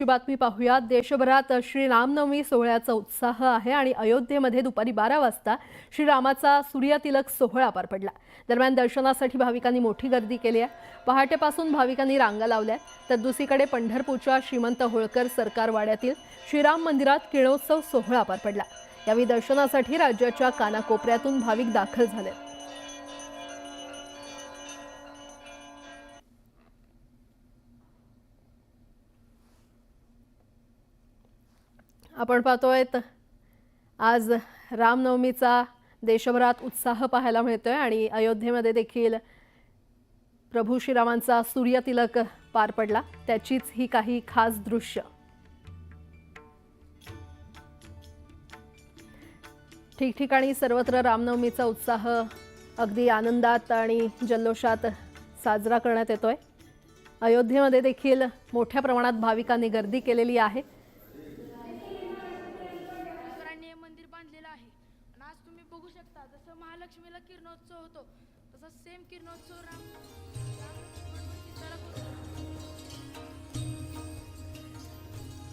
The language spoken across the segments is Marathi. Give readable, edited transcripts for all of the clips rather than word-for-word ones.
बातमी पाहूया। देशभरात श्री रामनवमी सोहळ्याचा उत्साह आहे आणि अयोध्येमध्ये दुपारी 12 वाजता श्रीरामाचा सूर्यतिलक सोहळा पार पडला। दरम्यान दर्शनासाठी भाविकांनी मोठी गर्दी केली आहे। पहाटेपासून भाविकांनी रांगा लावल्या, तर दुसरीकडे पंढरपूरच्या श्रीमंत होळकर सरकार वाड्यातील श्रीराम मंदिरात किरणोत्सव सोहळा पार पडला। यावेळी दर्शनासाठी राज्याच्या कानाकोपऱ्यातून भाविक दाखल झाले। आपण पाहतोय आज रामनवमीचा देशभरात उत्साह पाहायला मिळतोय आणि अयोध्येमध्ये देखील प्रभू श्रीरामांचा सूर्यतिलक पार पडला। त्याचीच ही काही खास दृश्य। ठिकठिकाणी सर्वत्र रामनवमीचा उत्साह अगदी आनंदात आणि जल्लोषात साजरा करण्यात येतोय। अयोध्येमध्ये देखील मोठ्या प्रमाणात भाविकांनी गर्दी केलेली आहे। मंदिर बांधलेलं आहे आणि आज तुम्ही बघू शकता जसं महालक्ष्मीला किरणोत्सव होतो तसा सेम किरणोत्सव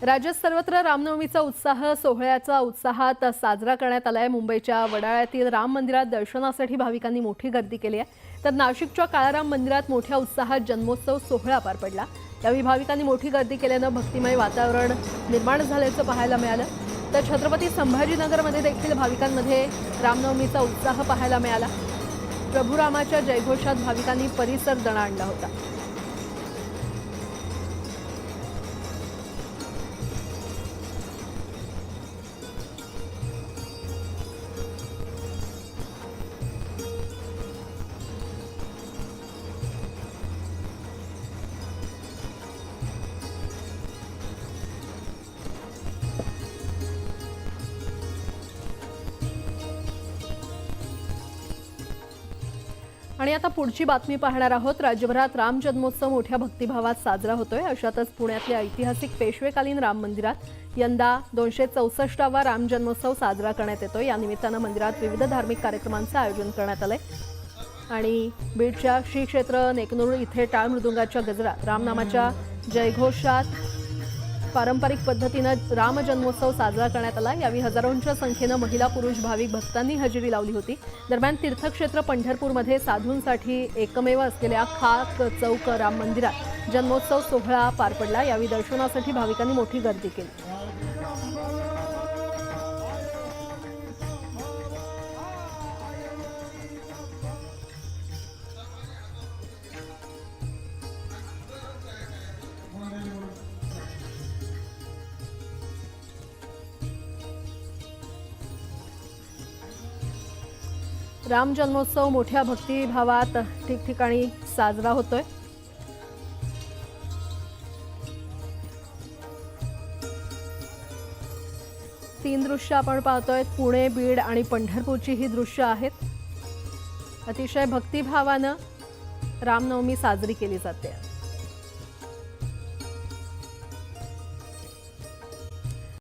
राज्यात सर्वत्र रामनवमीचा उत्साह सोहळ्याचा उत्साहात साजरा करण्यात आलाय। मुंबईच्या वडाळ्यातील राम मंदिरात दर्शनासाठी भाविकांनी मोठी गर्दी केली आहे, तर नाशिकच्या काळाराम मंदिरात मोठ्या उत्साहात जन्मोत्सव सोहळा पार पडला। यावेळी भाविकांनी मोठी गर्दी केल्यानं भक्तिमय वातावरण निर्माण झाल्याचं पाहायला मिळालं। तर छत्रपती संभाजीनगरमध्ये देखील भाविकांमध्ये रामनवमीचा उत्साह पाहायला मिळाला। प्रभू रामाच्या जयघोषात भाविकांनी परिसर दणाणला होता। आणि आता पुढची बातमी पाहणार आहोत। राज्यभरात राम जन्मोत्सव मोठ्या भक्तिभावात साजरा होतोय। अशातच पुण्यातल्या ऐतिहासिक पेशवेकालीन राम मंदिरात यंदा 264वा राम जन्मोत्सव साजरा करण्यात येतोय। या निमित्तानं मंदिरात विविध धार्मिक कार्यक्रमांचं आयोजन करण्यात आलंय आणि बीडच्या श्री क्षेत्र नेकनूर इथे टाळ मृदुंगाच्या गजरात रामनामाच्या जयघोषात पारंपरिक पद्धतीनं राम जन्मोत्सव साजरा करण्यात आला। यावेळी हजारोंच्या संख्येनं महिला पुरुष भाविक भक्तांनी हजेरी लावली होती। दरम्यान तीर्थक्षेत्र पंढरपूरमध्ये साधूंसाठी एकमेव असलेल्या खाक चौक राम मंदिरात जन्मोत्सव सोहळा पार पडला। यावेळी दर्शनासाठी भाविकांनी मोठी गर्दी केली। राम जन्मोत्सव मोठ्या भक्तिभावात ठिकठिकाणी साजरा होतोय। तीन दृश्य आपण पाहतोय। पुणे, बीड आणि पंढरपूरची ही दृश्य आहेत। अतिशय भक्तिभावानं रामनवमी साजरी केली जाते।